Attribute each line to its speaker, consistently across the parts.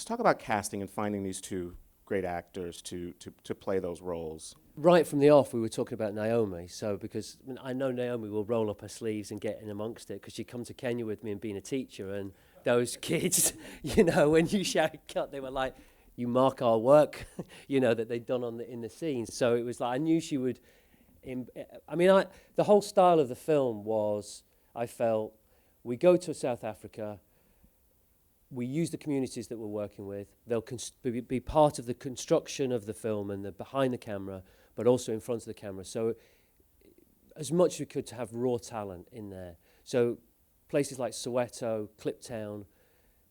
Speaker 1: Let's talk about casting and finding these two great actors to play those roles.
Speaker 2: Right from the off, we were talking about Naomie. So because I know Naomie will roll up her sleeves and get in amongst it, because she'd come to Kenya with me and being a teacher, and those kids, you know, when you shout cut, they were like, "You mark our work," you know, that they'd done in the scenes. So it was like I knew she would. The whole style of the film was, I felt, we go to South Africa. We use the communities that we're working with. They'll be part of the construction of the film and the behind the camera, but also in front of the camera. So as much as we could to have raw talent in there. So places like Soweto, Kliptown,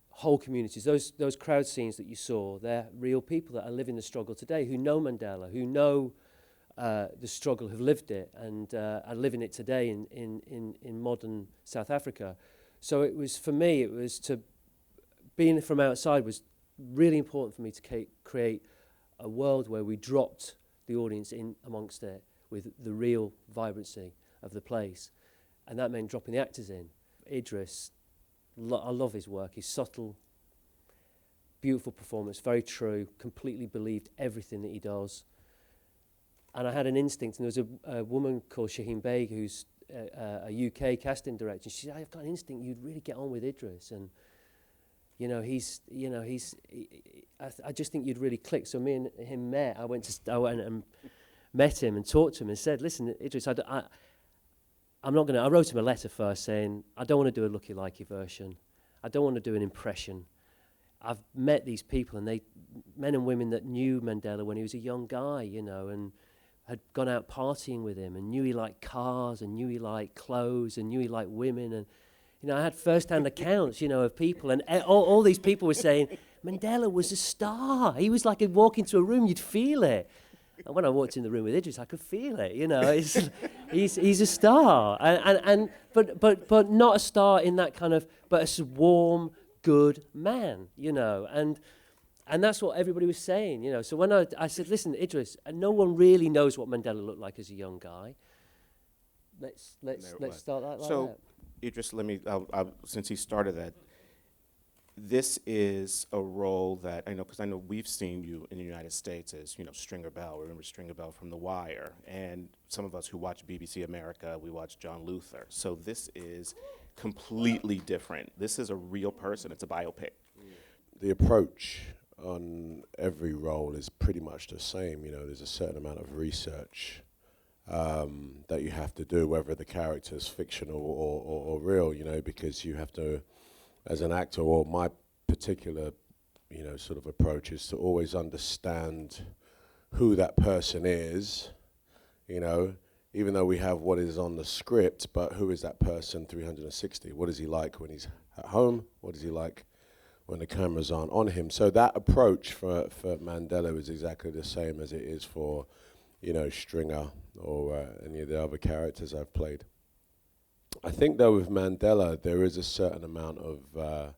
Speaker 2: whole communities, those crowd scenes that you saw, they're real people that are living the struggle today, who know Mandela, who know the struggle, have lived it, and are living it today in modern South Africa. So it was, for me, it was to, being from outside was really important for me to create a world where we dropped the audience in amongst it with the real vibrancy of the place. And that meant dropping the actors in. Idris, I love his work. He's subtle, beautiful performance, very true, completely believed everything that he does. And I had an instinct, and there was a woman called Shaheen Baig, who's a UK casting director. And she said, "I've got an instinct you'd really get on with Idris." And I just think you'd really click. So me and him met. I went and met him and talked to him and said, "Listen, Idris, I'm not going to." I wrote him a letter first saying, "I don't want to do a looky-likey version. I don't want to do an impression. I've met these people, and men and women that knew Mandela when he was a young guy, you know, and had gone out partying with him, and knew he liked cars, and knew he liked clothes, and knew he liked women, and." You know, I had first-hand accounts, you know, of people, and all these people were saying, Mandela was a star. He was like, he'd walk into a room, you'd feel it. And when I walked in the room with Idris, I could feel it, you know. He's a star, but not a star in that kind of, but a warm, good man, you know. And that's what everybody was saying, you know. So when I said, "Listen, Idris, no one really knows what Mandela looked like as a young guy. Let's start that like that."
Speaker 1: Idris, since he started that, this is a role that I know, because I know we've seen you in the United States as, you know, Stringer Bell. We remember Stringer Bell from The Wire, and some of us who watch BBC America, we watch John Luther. So this is completely different. This is a real person. It's a biopic.
Speaker 3: The approach on every role is pretty much the same. You know, there's a certain amount of research that you have to do, whether the character is fictional or real, you know, because you have to, as an actor, or my particular, you know, sort of approach is to always understand who that person is, you know, even though we have what is on the script, but who is that person 360? What is he like when he's at home? What is he like when the cameras aren't on him? So that approach for Mandela is exactly the same as it is for, you know, Stringer or any of the other characters I've played. I think though with Mandela, there is a certain amount of,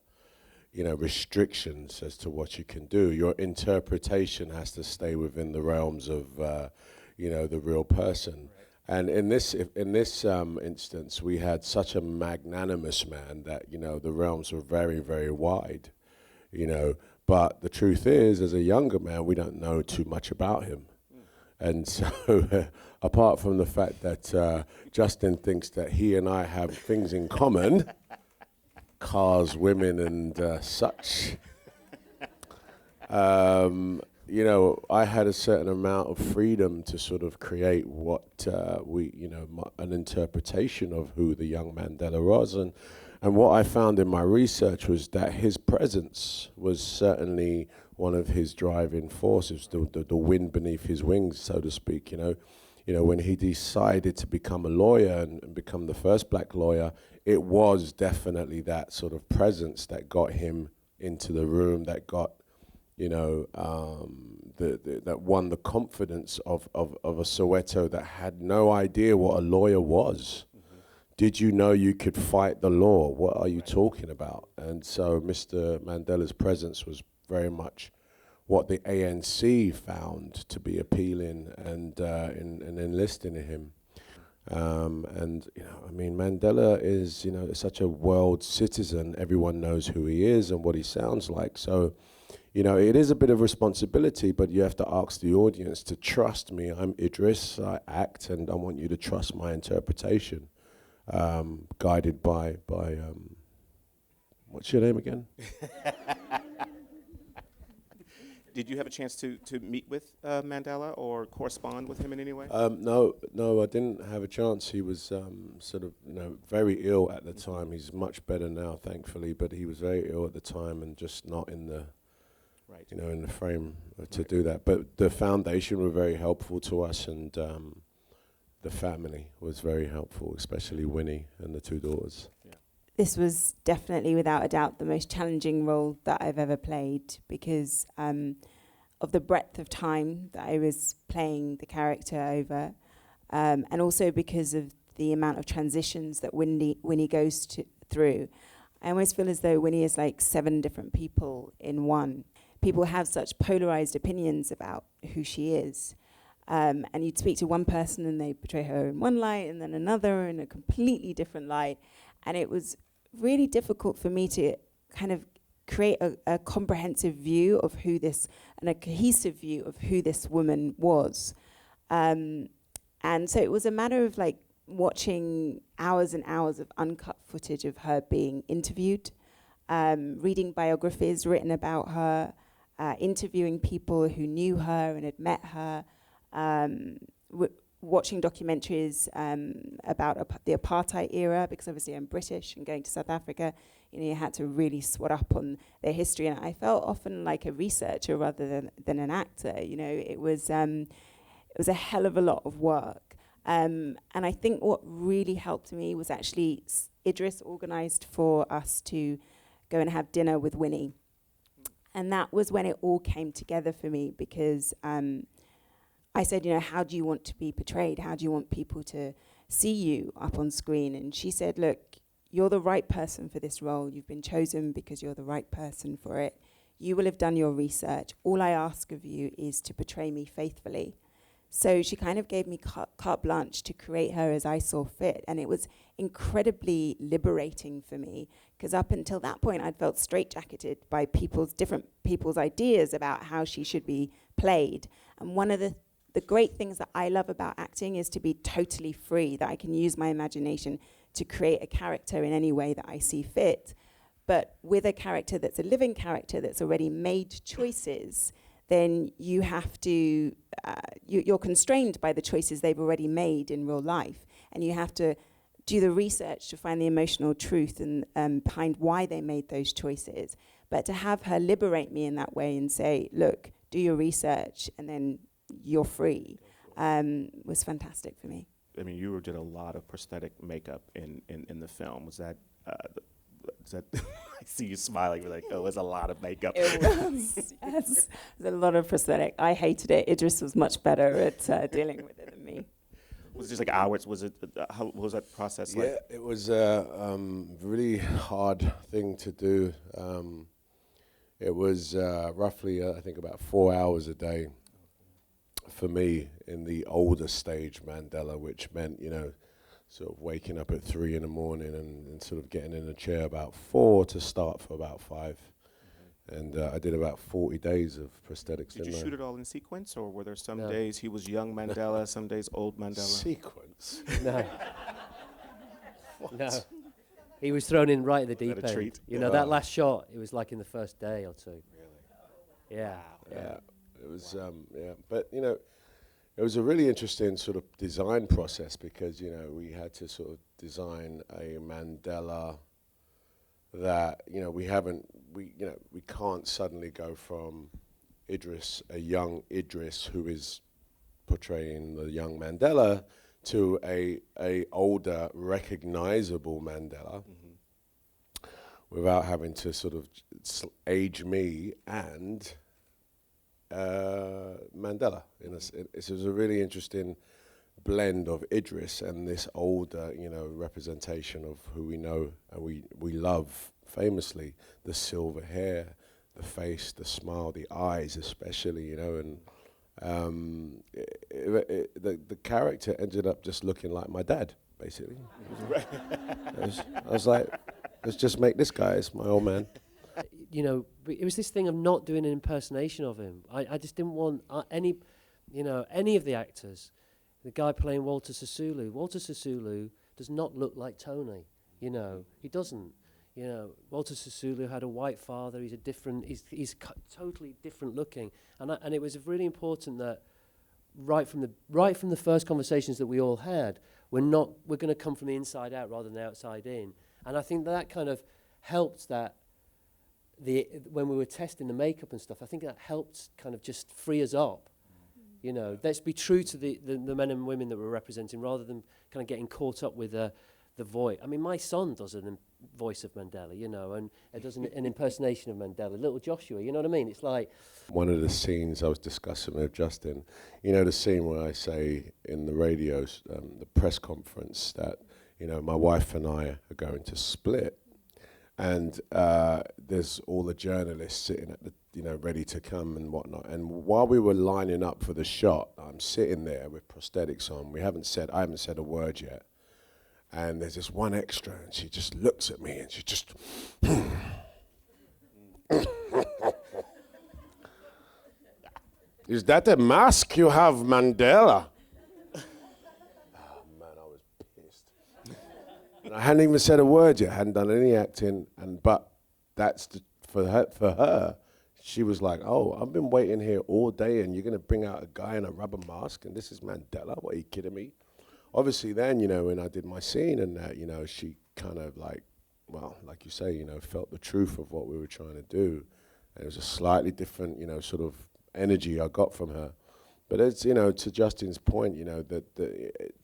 Speaker 3: you know, restrictions as to what you can do. Your interpretation has to stay within the realms of, you know, the real person. Right. And in this instance, we had such a magnanimous man that, you know, the realms were very, very wide, you know. But the truth is, as a younger man, we don't know too much about him. And so, apart from the fact that Justin thinks that he and I have things in common, cars, women, and such, you know, I had a certain amount of freedom to sort of create what an interpretation of who the young Mandela was. And what I found in my research was that his presence was certainly one of his driving forces, the wind beneath his wings, so to speak, you know. You know, when he decided to become a lawyer and become the first black lawyer, it was definitely that sort of presence that got him into the room, that got, you know, that won the confidence of a Soweto that had no idea what a lawyer was. Mm-hmm. Did you know you could fight the law? What are you talking about? And so Mr. Mandela's presence was very much what the ANC found to be appealing and in enlisting in him. And, you know, I mean, Mandela is, you know, such a world citizen. Everyone knows who he is and what he sounds like. So you know, it is a bit of responsibility, but you have to ask the audience to trust me. I'm Idris, I act, and I want you to trust my interpretation, guided by what's your name again?
Speaker 1: Did you have a chance to meet with Mandela or correspond with him in any way?
Speaker 3: No, I didn't have a chance. He was sort of, you know, very ill at the time. He's much better now, thankfully, but he was very ill at the time and just not in the,
Speaker 1: Right.
Speaker 3: you know, in the frame to do that. But the foundation were very helpful to us, and the family was very helpful, especially Winnie and the two daughters.
Speaker 1: Yeah.
Speaker 4: This was definitely, without a doubt, the most challenging role that I've ever played because of the breadth of time that I was playing the character over, and also because of the amount of transitions that Winnie goes through. I almost feel as though Winnie is like 7 different people in one. People have such polarized opinions about who she is. And you'd speak to one person and they portray her in one light and then another in a completely different light. And it was really difficult for me to kind of create a comprehensive view of who this, and a cohesive view of who this woman was. And so it was a matter of like watching hours and hours of uncut footage of her being interviewed, reading biographies written about her, interviewing people who knew her and had met her, watching documentaries about the apartheid era, because obviously I'm British and going to South Africa, you know, you had to really swat up on their history. And I felt often like a researcher rather than an actor. You know, it was a hell of a lot of work. And I think what really helped me was actually Idris organised for us to go and have dinner with Winnie. And that was when it all came together for me, because I said, you know, how do you want to be portrayed? How do you want people to see you up on screen? And she said, look, you're the right person for this role. You've been chosen because you're the right person for it. You will have done your research. All I ask of you is to portray me faithfully. So she kind of gave me carte blanche to create her as I saw fit. And it was incredibly liberating for me, because up until that point, I'd felt straitjacketed by different people's ideas about how she should be played. And one of the great things that I love about acting is to be totally free, that I can use my imagination to create a character in any way that I see fit. But with a character that's a living character that's already made choices, then you have to, you're constrained by the choices they've already made in real life. And you have to do the research to find the emotional truth and behind why they made those choices. But to have her liberate me in that way and say, look, do your research and then you're free, was fantastic for me.
Speaker 1: I mean, you did a lot of prosthetic makeup in the film. Was that, I see you smiling, you're like, oh, it was a lot of makeup.
Speaker 4: It was, yes. There's a lot of prosthetic. I hated it. Idris was much better at dealing with it than me.
Speaker 1: Was it just like hours? Was it, what was that process like?
Speaker 3: Yeah, it was a really hard thing to do. It was roughly, I think, about 4 hours a day for me in the older stage Mandela, which meant, you know, sort of waking up at 3 in the morning and sort of getting in a chair about 4 to start for about 5. And I did about 40 days of prosthetics.
Speaker 1: Did you shoot it all in sequence, or were there some
Speaker 2: No.
Speaker 1: days he was young Mandela, some days old Mandela?
Speaker 3: Sequence?
Speaker 2: No. No. He was thrown in right at the deep
Speaker 1: that a
Speaker 2: end.
Speaker 1: treat?
Speaker 2: You know, that last shot, it was like in the first day or two.
Speaker 1: Really?
Speaker 2: Yeah.
Speaker 3: Yeah, it was, yeah. But, you know, it was a really interesting sort of design process, because, you know, we had to sort of design a Mandela that, you know, we can't suddenly go from Idris, a young Idris who is portraying the young Mandela, to a older, recognizable Mandela, without having to sort of age me and Mandela. It was a really interesting blend of Idris and this older, you know, representation of who we know and we love famously, the silver hair, the face, the smile, the eyes especially, you know, and the character ended up just looking like my dad, basically. I was like, let's just make this guy as my old man.
Speaker 2: you know, it was this thing of not doing an impersonation of him. I just didn't want any of the actors. The guy playing Walter Sisulu does not look like Tony. You know, he doesn't. You know, Walter Sisulu had a white father. He's totally different looking, and it was really important that right from the first conversations that we all had, we're going to come from the inside out rather than the outside in, and I think that kind of helped that. When we were testing the makeup and stuff, I think that helped kind of just free us up. You know, let's be true to the men and women that we're representing rather than kind of getting caught up with the voice. I mean, my son does a voice of Mandela, you know, and it does an impersonation of Mandela. Little Joshua, you know what I mean? It's like...
Speaker 3: One of the scenes I was discussing with Justin, you know, the scene where I say in the radio, the press conference that, you know, my wife and I are going to split. And there's all the journalists sitting at the, you know, ready to come and whatnot. And while we were lining up for the shot, I'm sitting there with prosthetics on. I haven't said a word yet. And there's this one extra, and she just looks at me, and she just... Is that a mask you have, Mandela? Oh, man, I was pissed. And I hadn't even said a word yet, hadn't done any acting, but that's for her, she was like, oh, I've been waiting here all day, and you're going to bring out a guy in a rubber mask, and this is Mandela? What, are you kidding me? Obviously then, you know, when I did my scene and that, you know, she kind of like, well, like you say, you know, felt the truth of what we were trying to do. And it was a slightly different, you know, sort of energy I got from her. But it's, you know, to Justin's point, you know, that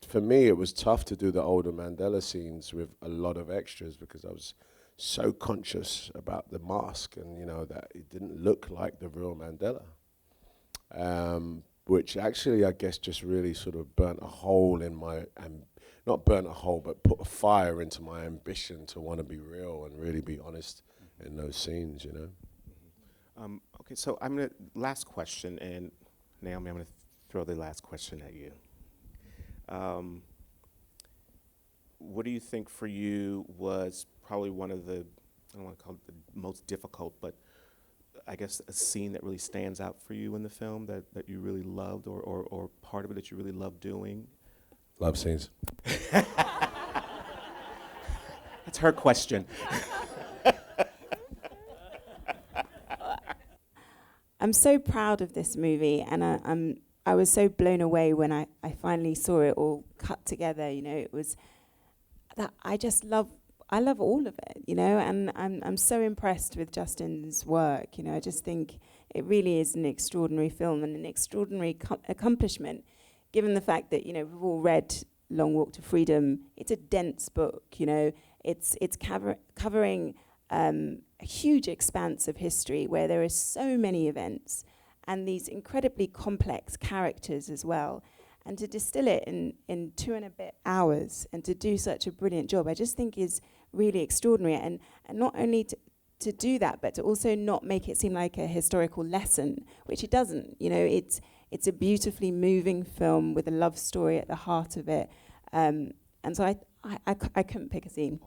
Speaker 3: for me it was tough to do the older Mandela scenes with a lot of extras because I was so conscious about the mask and, you know, that it didn't look like the real Mandela. Which actually, I guess, just really sort of burnt a hole in my, not burnt a hole, but put a fire into my ambition to want to be real and really be honest in those scenes, you know.
Speaker 1: Okay, so last question, and Naomie, I'm going to throw the last question at you. What do you think for you was probably one of the, I don't want to call it the most difficult, but I guess a scene that really stands out for you in the film that you really loved or part of it that you really loved doing?
Speaker 3: Love scenes.
Speaker 1: That's her question.
Speaker 4: I'm so proud of this movie, and I was so blown away when I finally saw it all cut together. You know, it was that I love all of it, you know, and I'm so impressed with Justin's work. You know, I just think it really is an extraordinary film and an extraordinary accomplishment, given the fact that, you know, we've all read Long Walk to Freedom. It's a dense book, you know. It's covering a huge expanse of history where there are so many events and these incredibly complex characters as well. And to distill it in 2 and a bit hours and to do such a brilliant job, I just think is really extraordinary. And not only to do that, but to also not make it seem like a historical lesson, which it doesn't. You know, it's a beautifully moving film with a love story at the heart of it. And so I couldn't pick a scene.